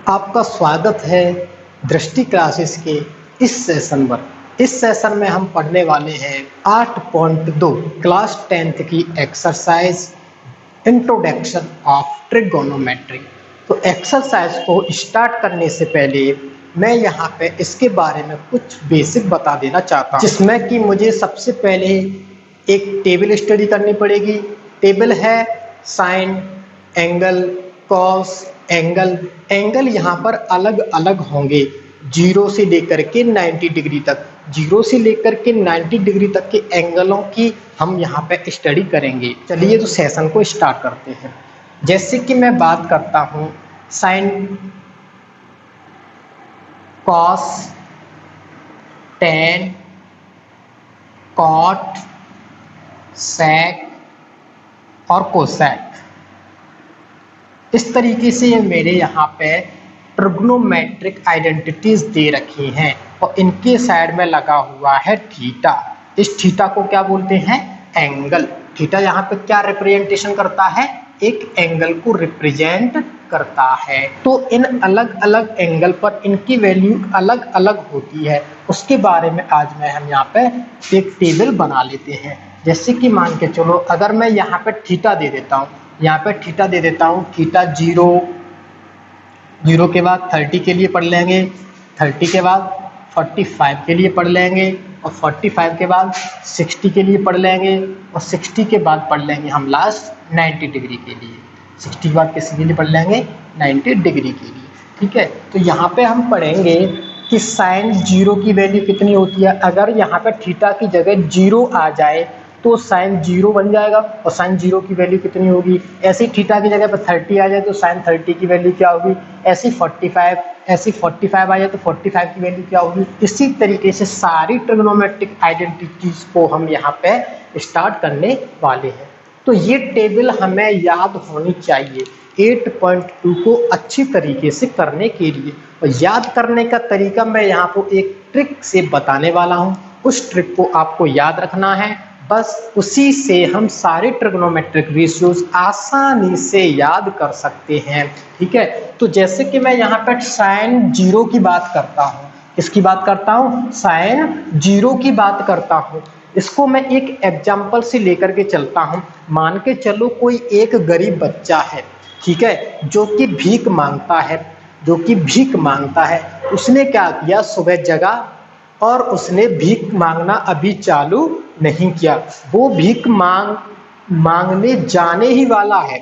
आपका स्वागत है दृष्टि क्लासेस के इस सेशन पर। इस सेशन में हम पढ़ने वाले हैं 8.2 क्लास 10th की एक्सरसाइज इंट्रोडक्शन ऑफ ट्रिगोनोमेट्री। तो एक्सरसाइज को स्टार्ट करने से पहले मैं यहाँ पे इसके बारे में कुछ बेसिक बता देना चाहता हूँ, जिसमें कि मुझे सबसे पहले एक टेबल स्टडी करनी पड़ेगी। टेबल है साइन, एंगल, कॉस, एंगल यहाँ पर अलग अलग होंगे 0 से लेकर के 90 डिग्री तक। 0 से लेकर के 90 डिग्री तक के एंगलों की हम यहाँ पे स्टडी करेंगे। चलिए तो सेशन को स्टार्ट करते हैं। जैसे कि मैं बात करता हूँ साइन, कॉस, टेन, कॉट, सेक और कोसेक। इस तरीके से मेरे यहाँ पे ट्रिग्नोमेट्रिक आइडेंटिटीज दे रखी हैं और इनके साइड में लगा हुआ है थीटा। इस थीटा को क्या बोलते हैं? एंगल। थीटा यहाँ पे क्या रिप्रेजेंटेशन करता है? एक एंगल को रिप्रेजेंट करता है। तो इन अलग अलग एंगल पर इनकी वैल्यू अलग अलग होती है। उसके बारे में आज हम यहाँ पे एक टेबल बना लेते हैं। जैसे कि मान के चलो, अगर मैं यहाँ पे थीटा दे देता हूँ, यहाँ पे थीटा दे देता हूँ, थीटा 0 के बाद 30 के लिए पढ़ लेंगे, 30 के बाद 45 के लिए पढ़ लेंगे और 45 के बाद 60 के लिए पढ़ लेंगे और 60 के बाद पढ़ लेंगे हम लास्ट 90 डिग्री के लिए। 60 के बाद किसी के लिए पढ़ लेंगे? 90 डिग्री के लिए। ठीक है, तो यहाँ पे हम पढ़ेंगे कि साइन 0 की वैल्यू कितनी होती है। अगर यहाँ पे थीटा की जगह 0 आ जाए तो साइन 0 बन जाएगा और साइन 0 की वैल्यू कितनी होगी। ऐसे ही थीटा की जगह पर 30 आ जाए तो साइन 30 की वैल्यू क्या होगी। ऐसी 45 आ जाए तो 45 की वैल्यू क्या होगी। इसी तरीके से सारी ट्रिग्नोमेट्रिक आइडेंटिटीज को हम यहाँ पे स्टार्ट करने वाले हैं। तो ये टेबल हमें याद होनी चाहिए 8.2 को अच्छी तरीके से करने के लिए। और याद करने का तरीका मैं यहाँ को एक ट्रिक से बताने वाला हूँ। उस ट्रिक को आपको याद रखना है। बस उसी से हम सारे ट्रिग्नोमेट्रिक रेशियोज आसानी से याद कर सकते हैं। ठीक है, तो जैसे कि मैं यहाँ पर साइन 0 की बात करता हूँ। किसकी बात करता हूँ? साइन 0 की बात करता हूँ। इसको मैं एक एग्जाम्पल से लेकर के चलता हूँ। मान के चलो कोई एक गरीब बच्चा है, ठीक है, जो कि भीख मांगता है। उसने क्या किया, सुबह जगा और उसने भीख मांगना अभी चालू नहीं किया। वो भीख मांगने जाने ही वाला है।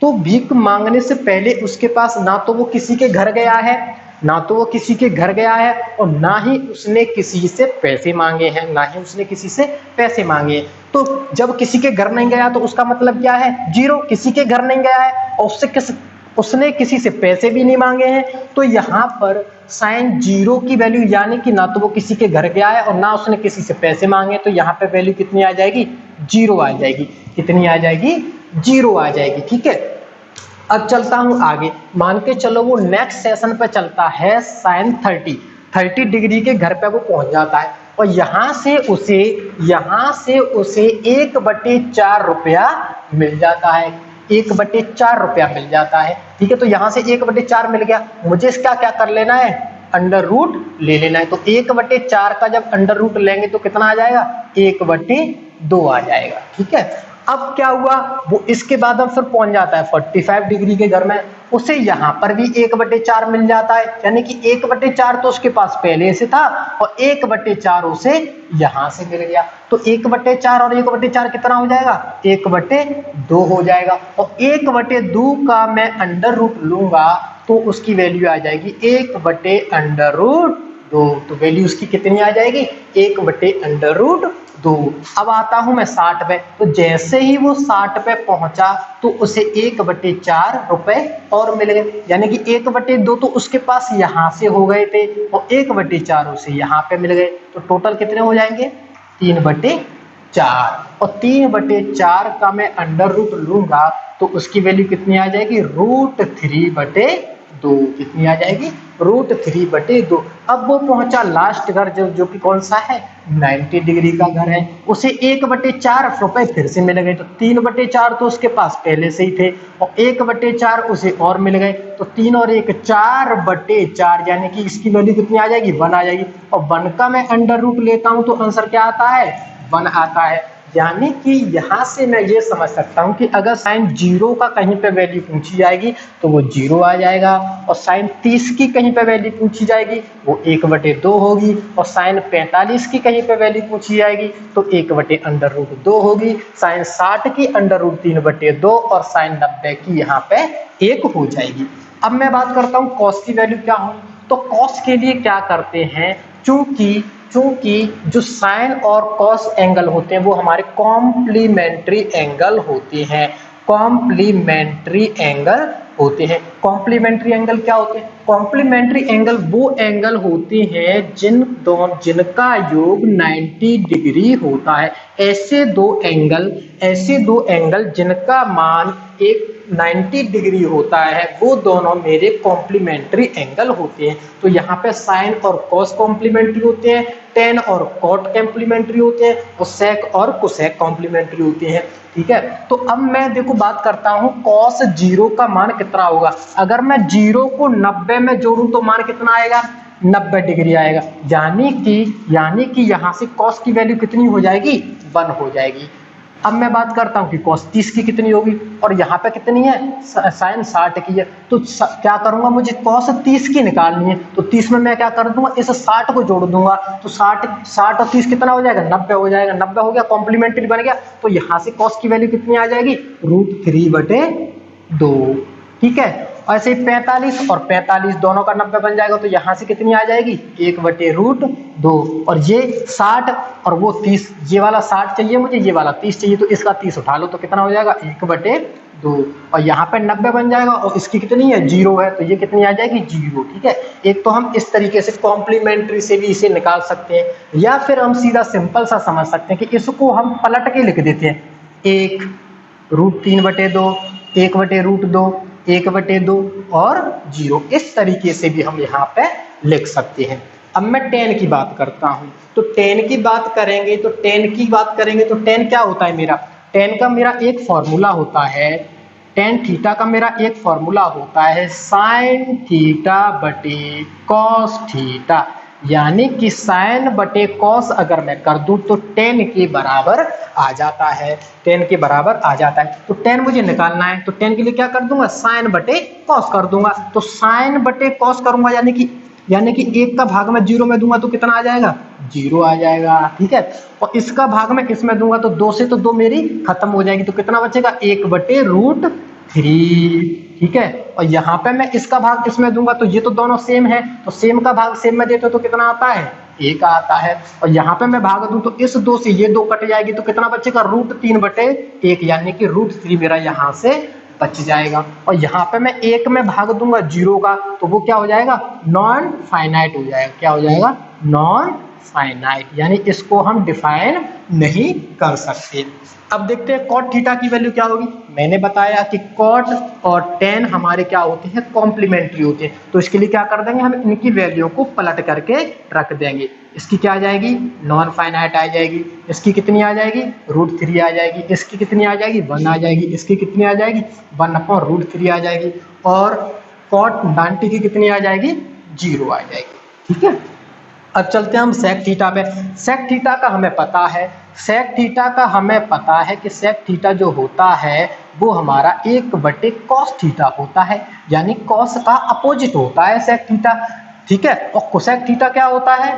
तो भीख मांगने से पहले उसके पास ना तो वो किसी के घर गया है और ना ही उसने किसी से पैसे मांगे हैं। तो जब किसी के घर नहीं गया तो उसका मतलब क्या है? 0। किसी के घर नहीं गया है और उसने किसी से पैसे भी नहीं मांगे हैं। तो यहाँ पर साइन 0 की वैल्यू, यानी कि ना तो वो किसी के घर गया है और ना उसने किसी से पैसे मांगे, तो यहाँ पे वैल्यू कितनी आ जाएगी? 0 आ जाएगी। कितनी आ जाएगी? 0 आ जाएगी। ठीक है, अब चलता हूँ आगे। मान के चलो वो नेक्स्ट सेशन पे चलता है साइन 30 डिग्री के घर पे वो पहुंच जाता है और यहाँ से उसे 1/4 रुपया मिल जाता है। 1/4 रुपया मिल जाता है। ठीक है, तो यहाँ से 1/4 मिल गया। मुझे इसका क्या कर लेना है? अंडर रूट ले लेना है। तो 1/4 का जब अंडर रूट लेंगे तो कितना आ जाएगा? 1/2 आ जाएगा। ठीक है, अब क्या हुआ, वो इसके बाद अब फिर पहुंच जाता है 45 डिग्री के घर में। उसे यहाँ पर भी 1/4 मिल जाता है, यानी कि 1/4 तो उसके पास पहले से था और 1/4 उसे यहाँ से मिल गया। तो 1/4 और 1/4 कितना हो जाएगा? 1/2 हो जाएगा। और 1/2 का मैं अंडर रूट लूंगा तो उसकी वैल्यू आ जाएगी 1/√2। तो वैल्यू उसकी कितनी आ जाएगी? 1/√2। अब आता हूं मैं 60 पे। तो जैसे ही वो 60 पे पहुंचा तो उसे 1/4 रुपए और मिल गए, यानी कि 1/2 तो उसके पास यहाँ से हो गए थे और 1/4 उसे यहाँ पे मिल गए। तो टोटल कितने हो जाएंगे? 3/4। और 3/4 का मैं अंडर रूट लूंगा तो उसकी वैल्यू कितनी आ जाएगी? √3/2। 2, कितनी आ जाएगी √3/2। अब वो पहुंचा लास्ट घर जो कि कौन सा है 90 डिग्री का घर है, उसे 1/4 रुपए फिर से मिल गए, तो 3/4 तो उसके पास पहले से ही थे और 1/4 उसे और मिल गए, तो 3 और 1 4/4, यानी कि इसकी वैल्यू कितनी आ जाएगी 1 आ जाएगी। और 1 का मैं अंडर रूट लेता हूं तो आंसर क्या आता है 1 आता है। यानी कि यहाँ से मैं ये समझ सकता हूँ कि अगर साइन 0 का कहीं पे वैल्यू पूछी जाएगी तो वो 0 आ जाएगा, और साइन 30 की कहीं पे वैल्यू पूछी जाएगी वो 1/2 होगी, और साइन 45 की कहीं पे वैल्यू पूछी जाएगी तो 1/√2 होगी, साइन 60 की √3/2 और साइन 90 की यहाँ पे 1 हो जाएगी। अब मैं बात करता हूँ कॉस की वैल्यू क्या होगी। तो कॉस के लिए क्या करते हैं, चूंकि जो साइन और कॉस एंगल होते हैं वो हमारे कॉम्प्लीमेंट्री एंगल होते हैं, कॉम्प्लीमेंट्री एंगल होते हैं। कॉम्प्लीमेंट्री एंगल क्या होते हैं, कॉम्प्लीमेंट्री एंगल वो एंगल होते हैं जिनका योग 90 डिग्री होता है। ऐसे दो एंगल जिनका मान एक 90 डिग्री होता है वो दोनों मेरे कॉम्प्लीमेंट्री एंगल होते हैं। तो यहाँ पे साइन और कॉस कॉम्प्लीमेंट्री होते हैं, टेन और कॉट कॉम्प्लीमेंट्री होते हैं, और सेक और कोसेक कॉम्प्लीमेंट्री होते हैं। ठीक है, तो अब मैं देखो बात करता हूँ कॉस 0 का मान कितना होगा। अगर मैं 0 को 90 में जोड़ूं तो मान कितना आएगा 90 डिग्री आएगा, यानी कि यहाँ से कॉस की वैल्यू कितनी हो जाएगी 1 हो जाएगी। अब मैं बात करता हूँ कि कॉस 30 की कितनी होगी, और यहाँ पे कितनी है साइन 60 की है, तो क्या करूंगा मुझे कॉस 30 की निकालनी है, तो 30 में मैं क्या कर दूंगा इस 60 को जोड़ दूंगा, तो 60 और 30 कितना हो जाएगा 90 हो जाएगा, 90 हो गया कॉम्प्लीमेंट्री बन गया। तो यहाँ से कॉस की वैल्यू कितनी आ जाएगी √3/2। ठीक है, ऐसे ही 45 और 45 दोनों का 90 बन जाएगा, तो यहाँ से कितनी आ जाएगी 1/√2, और ये 60 और वो 30, ये वाला 60 चाहिए मुझे, ये वाला 30 चाहिए, तो इसका 30 उठा लो तो कितना हो जाएगा 1/2, और यहाँ पे 90 बन जाएगा, और इसकी कितनी है 0 है, तो ये कितनी आ जाएगी 0। ठीक है, एक तो हम इस तरीके से कॉम्प्लीमेंट्री से भी इसे निकाल सकते हैं, या फिर हम सीधा सिंपल सा समझ सकते हैं कि इसको हम पलट के लिख देते हैं 1√3/2, 1/√2, 1/2 और 0, इस तरीके से भी हम यहाँ पे लिख सकते हैं। अब मैं tan की बात करता हूँ, तो tan की बात करेंगे तो tan क्या होता है मेरा, tan का मेरा एक फॉर्मूला होता है, tan थीटा का मेरा एक फॉर्मूला होता है sin थीटा बटे cos थीटा, यानी कि साइन बटे कॉस अगर मैं कर दूं तो tan के बराबर आ जाता है, tan के बराबर आ जाता है। तो tan मुझे निकालना है, तो tan के लिए क्या कर दूंगा साइन बटे कॉस कर दूंगा, तो साइन बटे कॉस करूंगा, यानी कि 1 का भाग में 0 में दूंगा तो कितना आ जाएगा 0 आ जाएगा। ठीक है, और इसका भाग में इसमें दूंगा तो 2 से तो 2 मेरी खत्म हो जाएगी, तो कितना बचेगा 1/√3। ठीक है, और यहाँ पे मैं इसका भाग इसमें दूंगा तो ये तो दोनों सेम है, तो सेम का भाग सेम में देते तो कितना आता है 1 आता है, और यहाँ पे मैं भाग दूं तो इस 2 से ये 2 कट जाएगी तो कितना बचेगा √3/1, यानी कि √3 मेरा यहाँ से बच जाएगा। और यहाँ पे मैं 1 में भाग दूंगा 0 का तो वो क्या हो जाएगा नॉन फाइनाइट हो जाएगा, क्या हो जाएगा नॉन फाइनाइट, यानी इसको हम डिफाइन नहीं कर सकते। अब देखते हैं कॉट थीटा की वैल्यू क्या होगी। मैंने बताया कि कॉट और टेन हमारे क्या होते हैं कॉम्प्लीमेंट्री होते हैं, तो इसके लिए क्या कर देंगे हम इनकी वैल्यू को पलट करके रख देंगे। इसकी क्या आ जाएगी नॉन फाइनाइट आ जाएगी, इसकी कितनी आ जाएगी √3 आ जाएगी, इसकी कितनी आ जाएगी 1 आ जाएगी, इसकी कितनी आ जाएगी 1/√3 आ जाएगी, और कॉट 90 की कितनी आ जाएगी 0 आ जाएगी। ठीक है, अब चलते हैं हम सेक थीटा पे। सेक थीटा का हमें पता है कि सेक थीटा जो होता है वो हमारा 1/cos थीटा होता है, यानी cos का अपोजिट होता है सेक थीटा। ठीक है, और कोसेक थीटा क्या होता है,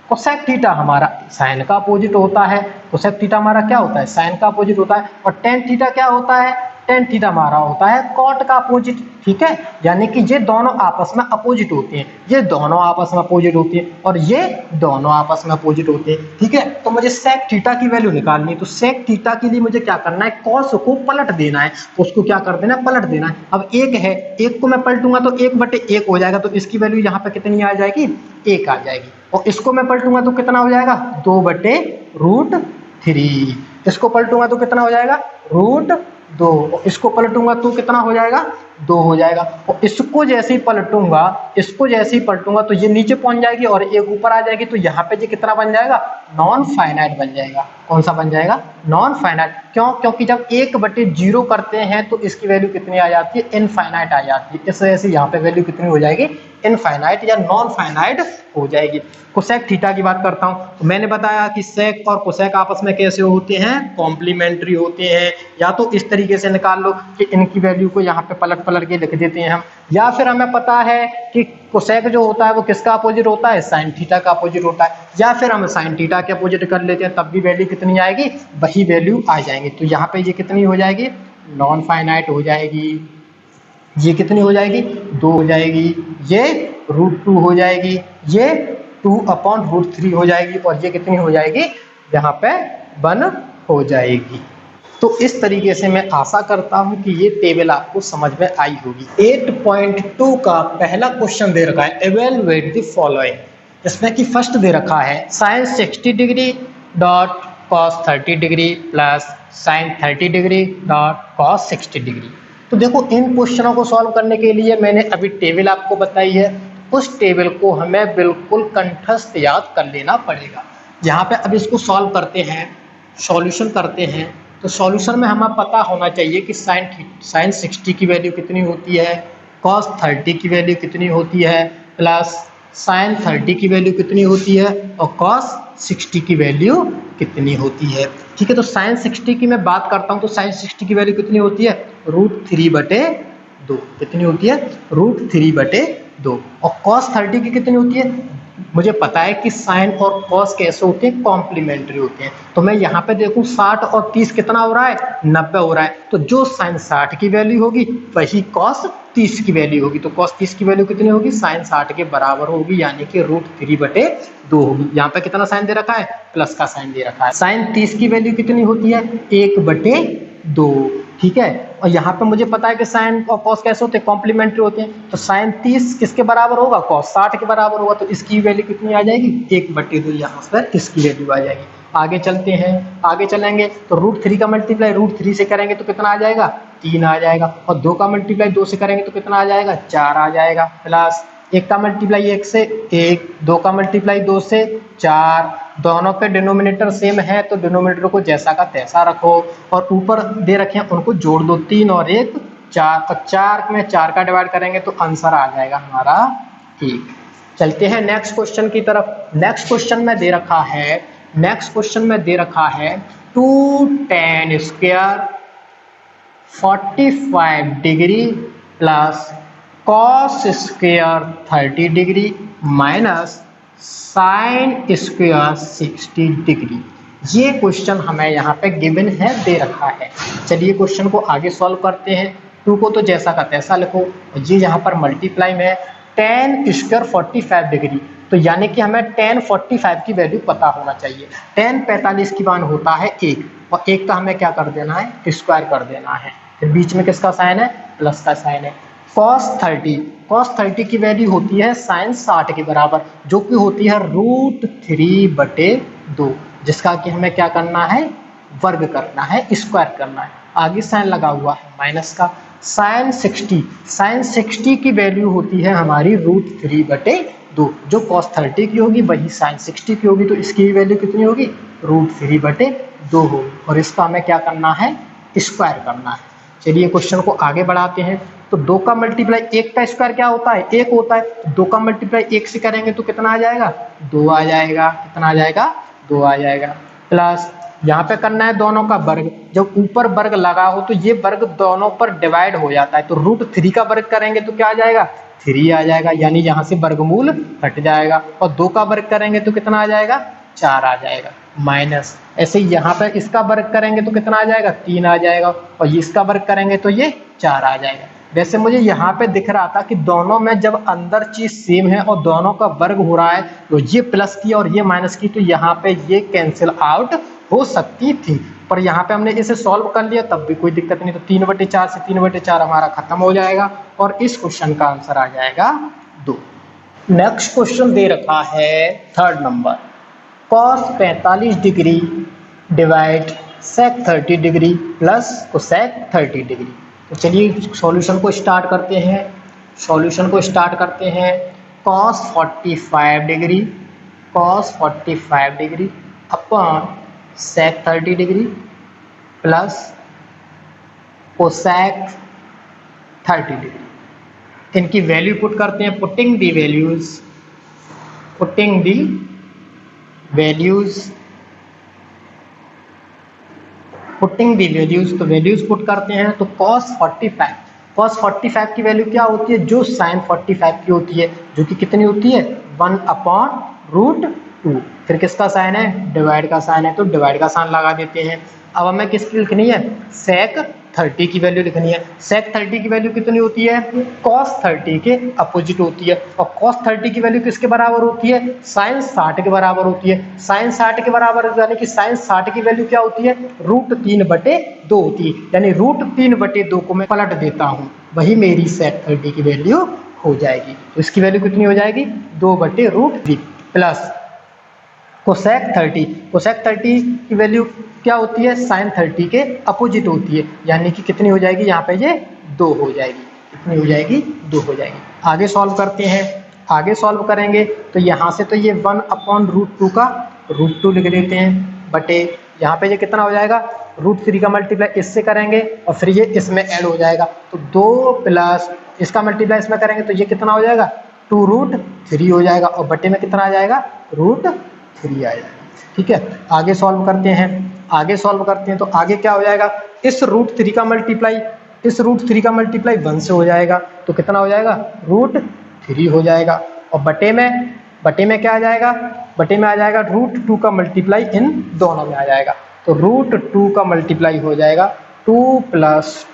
कोसेक थीटा हमारा साइन का अपोजिट होता है, कोसेक थीटा हमारा क्या होता है साइन का अपोजिट होता है, और टेन थीटा क्या होता है टेन थीटा हमारा होता है कॉट का अपोजिट। ठीक है, यानी कि ये दोनों आपस में अपोजिट होते हैं, ये दोनों आपस में अपोजिट होते हैं, और ये दोनों आपस में अपोजिट होते हैं। ठीक है, तो मुझे सेक थीटा की वैल्यू निकालनी है, तो सेक थीटा के लिए मुझे क्या करना है कॉस को पलट देना है, तो उसको क्या कर देना है पलट देना है। अब 1 है, 1 को मैं पलटूंगा तो 1/1 हो जाएगा, तो इसकी वैल्यू यहाँ पे कितनी आ जाएगी 1 आ जाएगी, और इसको मैं पलटूंगा तो कितना हो जाएगा 2/√3, इसको पलटूंगा तो कितना हो जाएगा √2, इसको पलटूंगा तो कितना हो जाएगा 2 हो जाएगा। और इसको जैसे ही पलटूंगा, इसको जैसे ही पलटूंगा तो ये नीचे पहुंच जाएगी और एक ऊपर आ जाएगी, तो यहाँ पे ये कितना बन जाएगा, नॉन फाइनाइट बन जाएगा। कौन सा बन जाएगा, नॉन फाइनाइट। क्यों, क्योंकि जब 1/0 करते हैं तो इसकी वैल्यू कितनी आ जाती है, इनफाइनाइट आ जाती है। इस वजह से यहाँ पे वैल्यू कितनी हो जाएगी, इनफाइनाइट या नॉन फाइनाइट हो जाएगी। कोसेक थीटा की बात करता हूं, तो मैंने बताया कि सेक और कोसेक आपस में कैसे होते हैं, कॉम्प्लीमेंट्री होते हैं। या तो इस तरीके से निकाल लो कि इनकी वैल्यू को यहाँ पे पलट पलट के लिख देते हैं हम, या फिर हमें पता है कि कोसेक जो होता है वो किसका अपोजिट होता है, साइन थीटा का अपोजिट होता है, या फिर हम साइन थीटा के अपोजिट कर लेते हैं, तब भी वैल्यू कितनी आएगी, वही वैल्यू आ जाएगी। तो यहाँ पे ये कितनी हो जाएगी, नॉन फाइनाइट हो जाएगी। ये कितनी हो जाएगी, 2 हो जाएगी। ये √2 हो जाएगी, ये 2/√3 हो जाएगी, और ये कितनी हो जाएगी, यहाँ पे 1 हो जाएगी। तो इस तरीके से मैं आशा करता हूं कि ये टेबल आपको समझ में आई होगी। 8.2 का पहला क्वेश्चन दे रखा है, इवेलुएट द फॉलोइंग, इसमें कि फर्स्ट दे रखा है sin 60 degree dot cos 30 degree plus sin 30 degree dot cos 60 degree. तो देखो इन क्वेश्चनों को सॉल्व करने के लिए मैंने अभी टेबल आपको बताई है, उस टेबल को हमें बिल्कुल कंठस्थ याद कर लेना पड़ेगा। यहाँ पे अब इसको सॉल्व करते हैं, सॉल्यूशन करते हैं, तो सॉल्यूशन में हमें पता होना चाहिए कि sin 60 की वैल्यू कितनी होती है, cos 30 की वैल्यू कितनी होती है, प्लस sin 30 की वैल्यू कितनी होती है, और cos 60 की वैल्यू कितनी होती है। ठीक है, तो sin 60 की मैं बात करता हूँ, तो sin 60 की वैल्यू कितनी होती है, √3/2। कितनी होती है, √3/2। और cos 30 की कितनी होती है, मुझे पता है कि साइन और cos कैसे होते हैं, कॉम्प्लीमेंट्री होते हैं। तो मैं यहाँ पे देखूँ 60 और 30 कितना हो रहा है, 90 हो रहा है। तो जो sin 60 की वैल्यू होगी वही cos 30 की वैल्यू होगी। तो cos 30 की वैल्यू कितनी होगी, sin 60 के बराबर होगी, यानी कि √3/2 होगी। यहाँ पे कितना साइन दे रखा है, प्लस का साइन दे रखा है। sin 30 की वैल्यू कितनी होती है, 1/2। ठीक है, और यहाँ पे मुझे पता है कि साइन और कॉस कैसे होते हैं, कॉम्प्लीमेंट्री होते हैं। तो साइन 30 किसके बराबर होगा, कॉस 60 के बराबर होगा। तो इसकी वैल्यू कितनी आ जाएगी, 1/2 यहाँ पर इसकी वैल्यू आ जाएगी। आगे चलते हैं, आगे चलेंगे तो √3 का मल्टीप्लाई √3 से करेंगे तो कितना आ जाएगा, 3 आ जाएगा। और 2 का मल्टीप्लाई 2 से करेंगे तो कितना आ जाएगा, 4 आ जाएगा। प्लस 1 का मल्टीप्लाई 1 से 1, 2 का मल्टीप्लाई 2 से 4, दोनों के डिनोमिनेटर सेम है तो डिनोमिनेटर को जैसा का तैसा रखो, और ऊपर दे रखे हैं उनको जोड़ दो, 3 और 1 4, और 4 में 4 का डिवाइड करेंगे तो आंसर आ जाएगा हमारा 1। चलते हैं नेक्स्ट क्वेश्चन की तरफ। नेक्स्ट क्वेश्चन में दे रखा है, नेक्स्ट क्वेश्चन में दे रखा है 2tan square 45 degree plus cos square 30 degree minus sine square 60 degree. ये क्वेश्चन हमें यहाँ पे गिवन है, दे रखा है। चलिए क्वेश्चन को आगे सॉल्व करते हैं। 2 को तो जैसा का तैसा लिखो, और ये यहाँ पर मल्टीप्लाई में tan स्क्वायर 45 डिग्री, तो यानी कि हमें tan 45 की वैल्यू पता होना चाहिए। tan 45 की मान होता है 1, और 1 का हमें क्या कर देना है, स्क्वायर कर देना है। फिर बीच में किसका साइन है, प्लस का साइन है। cos 30 की वैल्यू होती है sin 60 के बराबर, जो कि होती है √3/2, जिसका कि हमें क्या करना है, वर्ग करना है, स्क्वायर करना है। आगे साइन लगा हुआ है माइनस का। sin 60 की वैल्यू होती है हमारी √3/2, जो cos 30 की होगी वही sin 60 की होगी, तो इसकी वैल्यू कितनी होगी, √3/2 होगी, और इसका हमें क्या करना है, स्क्वायर करना है। चलिए क्वेश्चन को आगे बढ़ाते हैं। तो 2 का मल्टीप्लाई 1 का स्क्वायर क्या होता है, 1 होता है। 2 का मल्टीप्लाई 1 से करेंगे तो कितना आ जाएगा, 2 आ जाएगा। कितना आ जाएगा, 2 आ जाएगा। प्लस यहाँ पे करना है दोनों का वर्ग, जब ऊपर वर्ग लगा हो तो ये वर्ग दोनों पर डिवाइड हो जाता है, तो √3 का वर्ग करेंगे तो क्या आ जाएगा, 3 आ जाएगा, यानी यहाँ से वर्गमूल हट जाएगा। और 2 का वर्ग करेंगे तो कितना आ जाएगा, 4 आ जाएगा। माइनस ऐसे यहाँ पे इसका वर्ग करेंगे तो कितना आ जाएगा, 3 आ जाएगा, और इसका वर्ग करेंगे तो ये 4 आ जाएगा। वैसे मुझे यहाँ पे दिख रहा था कि दोनों में जब अंदर चीज सेम है और दोनों का वर्ग हो रहा है, तो ये प्लस की और ये माइनस की, तो यहाँ पे ये कैंसिल आउट हो सकती थी, पर यहाँ पे हमने इसे सॉल्व कर लिया तब भी कोई दिक्कत नहीं। तो 3/4 से 3/4 हमारा खत्म हो जाएगा, और इस क्वेश्चन का आंसर आ जाएगा 2। नेक्स्ट क्वेश्चन दे रखा है 3rd number, cos 45 degree divide sec 30 degree plus cosec 30 degree. तो चलिए सॉल्यूशन को स्टार्ट करते हैं। सॉल्यूशन को स्टार्ट करते हैं। cos 45 degree upon sec 30 degree plus cosec 30 degree. इनकी वैल्यू पुट करते हैं। पुटिंग दी वैल्यूज तो वैल्यूज पुट करते हैं। तो cos 45 की वैल्यू क्या होती है, जो sin 45 की होती है, जो कि कितनी होती है 1/√2। फिर किसका साइन है, डिवाइड का साइन है, तो डिवाइड का साइन लगा देते हैं। अब हमें किसकी लिखनी है, sec 30 की वैल्यू लिखनी है। sec 30 की वैल्यू कितनी होती है, cos 30 के अपोजिट होती है। और cos 30 की वैल्यू किसके बराबर होती है, sin 60 के बराबर होती है। sin 60 के बराबर यानी कि sin 60 की वैल्यू क्या होती है, √3/2 होती है। यानी √3/2 को मैं पलट देता हूँ, वही मेरी sec 30 की वैल्यू हो जाएगी। तो इसकी वैल्यू कितनी हो जाएगी, 2/√3 प्लस कोसेक 30 की वैल्यू क्या होती है, sin 30 के अपोजिट होती है। यानी कि कितनी हो जाएगी, यहाँ पे ये 2 हो जाएगी। कितनी हो जाएगी, 2 हो जाएगी। आगे सॉल्व करते हैं। आगे सॉल्व करेंगे तो यहाँ से तो ये 1/√2 का √2 लिख देते हैं, बटे यहाँ पे ये कितना हो जाएगा, √3 का मल्टीप्लाई इससे करेंगे और फिर ये इसमें ऐड हो जाएगा। तो 2 प्लस इसका मल्टीप्लाई इसमें करेंगे तो ये कितना हो जाएगा, 2√3 हो जाएगा। और बटे में कितना आ जाएगा, √3 आ जाएगा। ठीक है, आगे सॉल्व करते हैं। तो आगे क्या हो जाएगा, इस √3 का मल्टीप्लाई 1 से हो जाएगा, तो कितना हो जाएगा, √3 हो जाएगा। और बटे में क्या आ जाएगा, बटे में आ जाएगा √2 का मल्टीप्लाई इन दोनों में आ जाएगा। तो √2 का मल्टीप्लाई हो जाएगा 2 +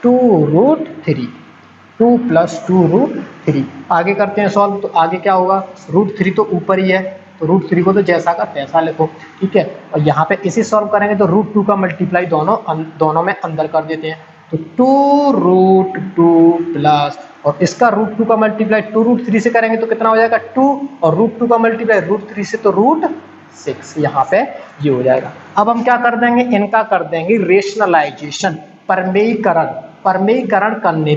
2√3। आगे करते हैं सॉल्व। तो आगे क्या होगा, √3 तो ऊपर ही है, तो √3 को तो जैसा का तैसा लिखो। ठीक है, और यहाँ पे इसे सॉल्व करेंगे तो √2 का मल्टीप्लाई दोनों में अंदर कर देते हैं। तो 2√2 प्लस और इसका √2 का मल्टीप्लाई 2√3 से करेंगे तो कितना हो जाएगा 2, और √2 का मल्टीप्लाई √3 से तो √6। यहाँ पे ये हो जाएगा। अब हम क्या कर देंगे, इनका कर देंगे रेशनलाइजेशन, परमेयीकरण करने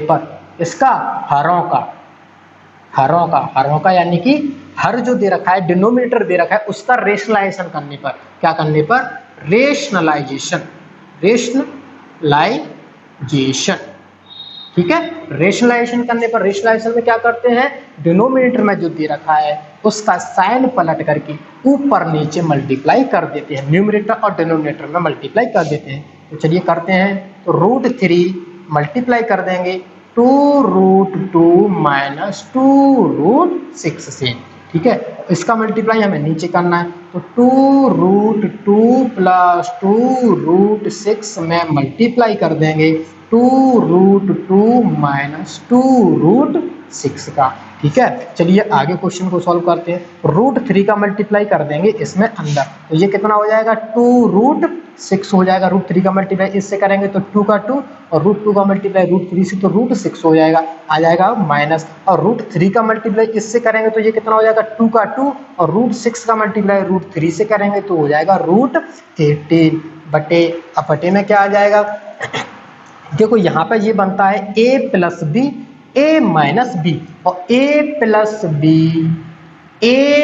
पर इसका हरों का यानी कि हर जो दे रखा है, डिनोमिनेटर दे रखा है, उसका रेशनलाइजेशन करने पर, क्या करने पर, रेशनलाइजेशन। ठीक है, रेशनलाइजेशन करने पर, रेशनलाइजेशन में क्या करते हैं, डिनोमिनेटर में जो दे रखा है उसका साइन पलट करके ऊपर नीचे मल्टीप्लाई कर देते हैं, न्यूमरेटर और डिनोमिनेटर में मल्टीप्लाई कर देते हैं। तो चलिए करते हैं। तो √3 मल्टीप्लाई कर देंगे 2√2 - 2√6 से। ठीक है, इसका मल्टीप्लाई हमें नीचे करना है। तो 2√2 + 2√6 में मल्टीप्लाई कर देंगे 2√2 - 2√6 का। ठीक है, चलिए आगे क्वेश्चन को सॉल्व करते हैं। √3 का मल्टीप्लाई कर देंगे इसमें अंदर, तो ये कितना हो जाएगा, 2√6 हो जाएगा। √3 का मल्टीप्लाई इससे करेंगे तो 2 का 2, और √2 का मल्टीप्लाई √3 से तो √6 हो जाएगा, आ जाएगा माइनस। और √3 का मल्टीप्लाई इससे करेंगे तो ये कितना हो जाएगा, 2 का 2, और √6 का मल्टीप्लाई √3 से करेंगे तो हो जाएगा √18 बटे। अब बटे में क्या आ जाएगा, देखो यहाँ पे ये बनता है a + b a - b, और a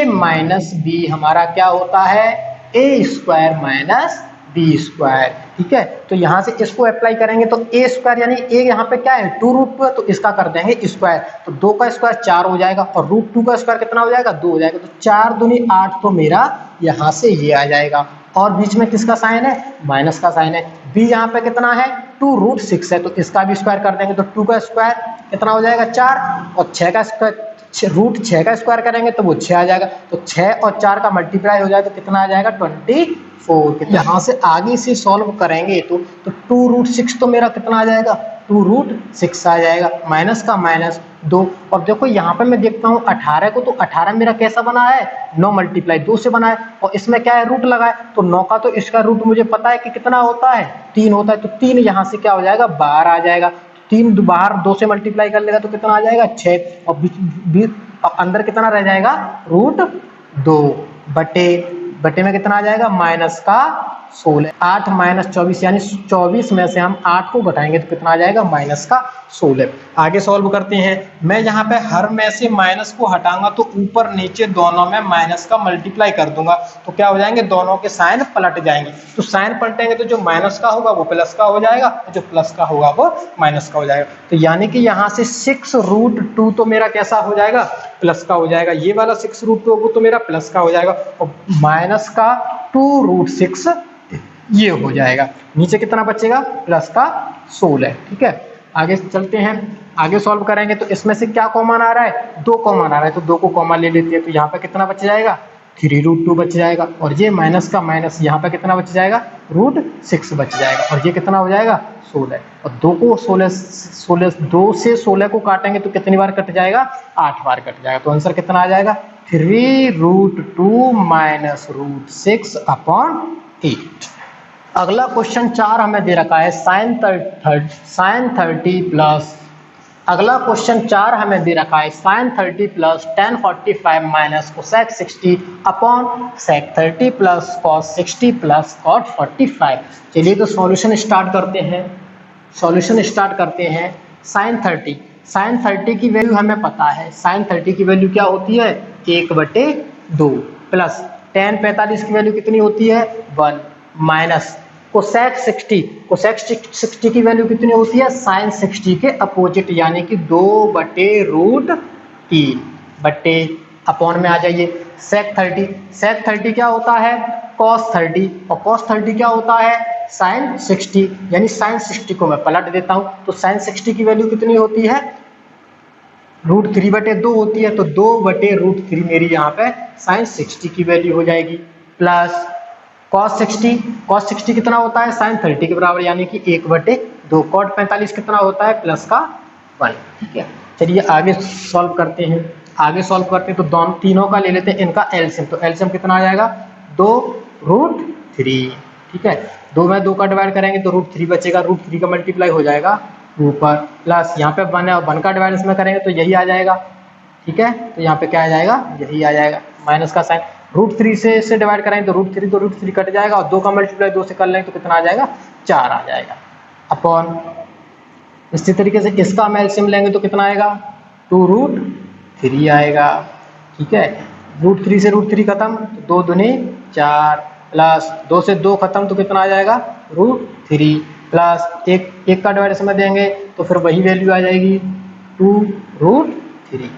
+ b हमारा क्या होता है, a² - b²। ठीक है, तो यहाँ से इसको अप्लाई करेंगे तो a² यानी a यहाँ पे क्या है, 2√2 है, तो इसका कर देंगे स्क्वायर। तो 2 का स्क्वायर 4 हो जाएगा, और √2 का स्क्वायर कितना हो जाएगा, 2 हो जाएगा। तो 4 दूनी 8, तो मेरा यहाँ से ये आ जाएगा। और बीच में किसका साइन है, माइनस का साइन है। b यहाँ पे कितना है, 2√6 है, तो इसका भी स्क्वायर कर देंगे। तो 2 का स्क्वायर कितना हो जाएगा, 4, और 6 का स्क्वायर √6 का स्क्वायर करेंगे तो वो 6 आ जाएगा। तो 6 और 4 का मल्टीप्लाई हो जाए तो कितना आ जाएगा, 24। यहाँ से आगे से सॉल्व करेंगे तो 2√6 तो मेरा कितना आ जाएगा, 2√6 आ जाएगा, माइनस का माइनस 2। और देखो यहाँ पे मैं देखता हूँ 18 को, तो 18 मेरा कैसा बना है, 9 × 2 से बना है, और इसमें क्या है, रूट लगा है। तो 9 का तो इसका रूट मुझे पता है कि कितना होता है, 3 होता है। तो 3 यहाँ से क्या हो जाएगा, बाहर आ जाएगा। 3 बाहर 2 से मल्टीप्लाई कर लेगा तो कितना आ जाएगा, 6, और अंदर कितना रह जाएगा, √2 बटे बटे में कितना आ जाएगा माइनस का 16। 8 माइनस 24 यानी 24 में से हम 8 को घटाएंगे तो कितना आ जाएगा माइनस का 16। आगे सॉल्व करते हैं। मैं यहाँ पे हर में से माइनस को हटाऊंगा तो ऊपर नीचे दोनों में माइनस का मल्टीप्लाई कर दूंगा तो क्या हो जाएंगे, दोनों के साइन पलट जाएंगे। तो साइन पलटेंगे तो जो माइनस का होगा वो प्लस का हो जाएगा, जो प्लस का होगा वो माइनस का हो जाएगा। तो यानी कि यहाँ से 6√2 तो मेरा कैसा हो जाएगा, प्लस का हो जाएगा। ये वाला 6√2 वो तो मेरा प्लस का हो जाएगा और माइनस का 2√6 ये हो जाएगा। नीचे कितना बचेगा, प्लस का 16। ठीक है, आगे चलते हैं। आगे सॉल्व करेंगे तो इसमें से क्या कॉमन आ रहा है, 2 कॉमन आ रहा है तो 2 को कॉमन ले लेते हैं। तो यहाँ पे कितना बच जाएगा, 3√2 बच जाएगा और ये माइनस का माइनस यहाँ पे कितना बच जाएगा, √6 बच जाएगा और ये कितना हो जाएगा 16। और 2 को 2 से 16 को काटेंगे तो कितनी बार कट जाएगा, 8 बार कट जाएगा। तो आंसर कितना आ जाएगा, 3√2 माइनस √6 अपॉन 8। अगला क्वेश्चन 4 हमें दे रखा है sin 30 प्लस। अगला क्वेश्चन 4 हमें दे रखा है sin 30 plus tan 45 minus cosec 60 upon sec 30 plus cos 60 plus cot 45। चलिए तो सॉल्यूशन स्टार्ट करते हैं। sin 30 की वैल्यू हमें पता है। sin 30 की वैल्यू क्या होती है, 1/2 प्लस tan 45 की वैल्यू कितनी होती है, 1 माइनस कोसेक 60 की वैल्यू कितनी होती है, साइन 60 के अपोजिट यानी कि 2/√3 बटे अपॉन में आ जाइए सेक 30 क्या होता है, cos 30 और cos 30 क्या होता है, साइन 60 यानी साइन 60 को मैं पलट देता हूं तो साइन 60 की वैल्यू कितनी होती है, √3/2 होती है। तो 2/√3 मेरी यहाँ पे साइन 60 की वैल्यू हो जाएगी प्लस cos 60 कितना होता है, साइन 30 के बराबर यानी कि 1/2। cot 45 कितना होता है, प्लस का 1। ठीक है, चलिए आगे सॉल्व करते हैं। तो दोनों तीनों का ले लेते हैं इनका एलसीएम। तो एलसीएम कितना आ जाएगा, 2√3। ठीक है, 2 में 2 का डिवाइड करेंगे तो √3 बचेगा, √3 का मल्टीप्लाई हो जाएगा ऊपर प्लस यहाँ पे 1 है और 1 का डिवाइड इसमें करेंगे तो यही आ जाएगा। ठीक है, तो यहाँ पे क्या आ जाएगा, यही आ जाएगा माइनस का साइन। √3 से डिवाइड करेंगे तो √3 कट जाएगा और 2 का मल्टीप्लाई 2 से कर लेंगे तो कितना आ जाएगा, 4 आ जाएगा अपॉन। इसी तरीके से इसका हम एलसीएम लेंगे तो कितना आएगा, 2√3 आएगा। ठीक है, √3 से √3 खत्म तो 2 दूनी 4 प्लस 2 से 2 खत्म तो कितना आ जाएगा, √3 प्लस 1 का डिवाइड इसमें देंगे तो फिर वही वैल्यू आ जाएगी 2√3।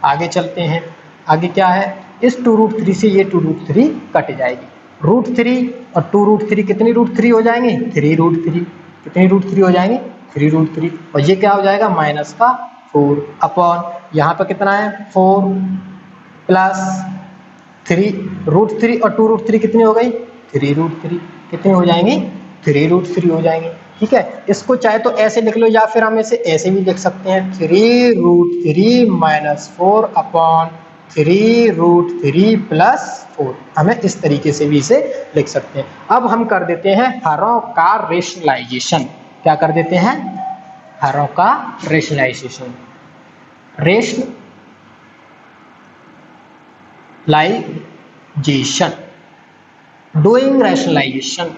आगे चलते हैं। आगे क्या है, इस 2√3 से ये 2√3 कट जाएगी। √3 और 2√3 कितनी √3 हो जाएंगे, 3√3। कितनी √3 हो जाएंगे, 3√3 और ये क्या हो जाएगा, माइनस का 4 अपॉन यहाँ पे कितना है 4 प्लस 3√3 और 2√3 कितनी हो गई, 3√3। कितनी हो जाएंगी, 3√3 हो जाएंगे। ठीक है, इसको चाहे तो ऐसे लिख लो या फिर हम इसे ऐसे भी लिख सकते हैं, 3√3 माइनस 4 अपॉन 3√3 प्लस 4। हमें इस तरीके से भी इसे लिख सकते हैं। अब हम कर देते हैं हरों का रेशनलाइजेशन। क्या कर देते हैं, हरों का रेशनलाइजेशन। Doing rationalisation.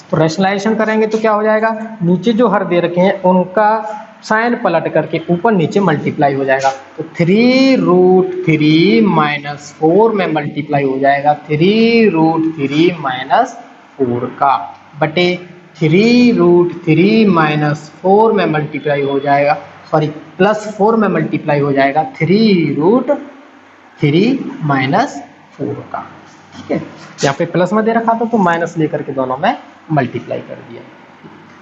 तो रेशनलाइजेशन करेंगे तो क्या हो जाएगा, नीचे जो हर दे रखे हैं उनका साइन पलट करके ऊपर नीचे मल्टीप्लाई हो जाएगा। तो 3√3 माइनस 4 में मल्टीप्लाई हो जाएगा 3√3 माइनस 4 का बटे 3√3 माइनस 4 में मल्टीप्लाई हो जाएगा, सॉरी प्लस 4 में मल्टीप्लाई हो जाएगा 3√3 माइनस 4 का। ठीक है, यहाँ पे प्लस में दे रखा था तो माइनस लेकर के दोनों में मल्टीप्लाई कर दिया।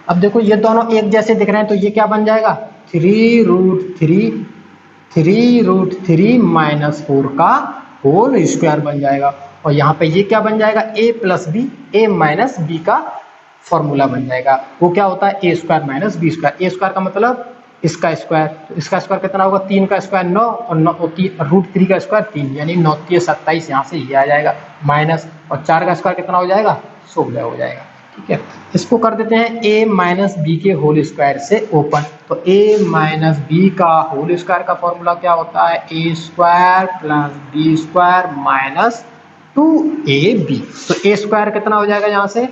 अब देखो ये दोनों एक जैसे दिख रहे हैं तो ये क्या बन जाएगा, 3√3 माइनस 4 का होल स्क्वायर बन जाएगा। और यहाँ पे ये क्या बन जाएगा, a plus B, a minus B का फॉर्मूला बन जाएगा। वो क्या होता है, a square minus B square. a square का मतलब इसका स्क्वायर, तो इसका स्क्वायर कितना होगा, 3 का स्क्वायर 9 और √3 का स्क्वायर 3 यानी 9 × 27। यहाँ से ये आ जाएगा माइनस और 4 का स्क्वायर कितना हो जाएगा, 16 हो जाएगा। ठीक है। इसको कर देते हैं a माइनस बी के होल स्क्वायर से ओपन। तो a माइनस बी का होल स्क्वायर का फॉर्मूला क्या होता है, A square plus B square minus 2ab। तो a स्क्वायर कितना हो जाएगा यहाँ से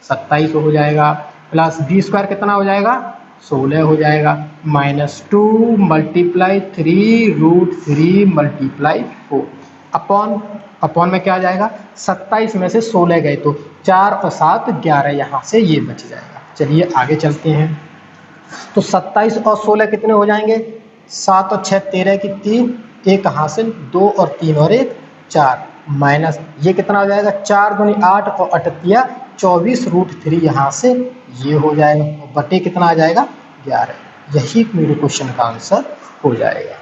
27 हो जाएगा, प्लस बी स्क्वायर कितना हो जाएगा 16 हो जाएगा, माइनस 2 मल्टीप्लाई 3√3 मल्टीप्लाई 4 अपॉन में क्या आ जाएगा 27 में से 16 गए तो 4 और 7 11, यहाँ से ये बच जाएगा। चलिए आगे चलते हैं। तो 27 और 16 कितने हो जाएंगे, 7 और 6 13 की 3, एक हासिल 2 और 3 और 1 4, माइनस ये कितना हो जाएगा 4 दूनी 8 और 8 24√3, यहाँ से ये हो जाएगा, और बटे कितना आ जाएगा 11। यही मेरे क्वेश्चन का आंसर हो जाएगा।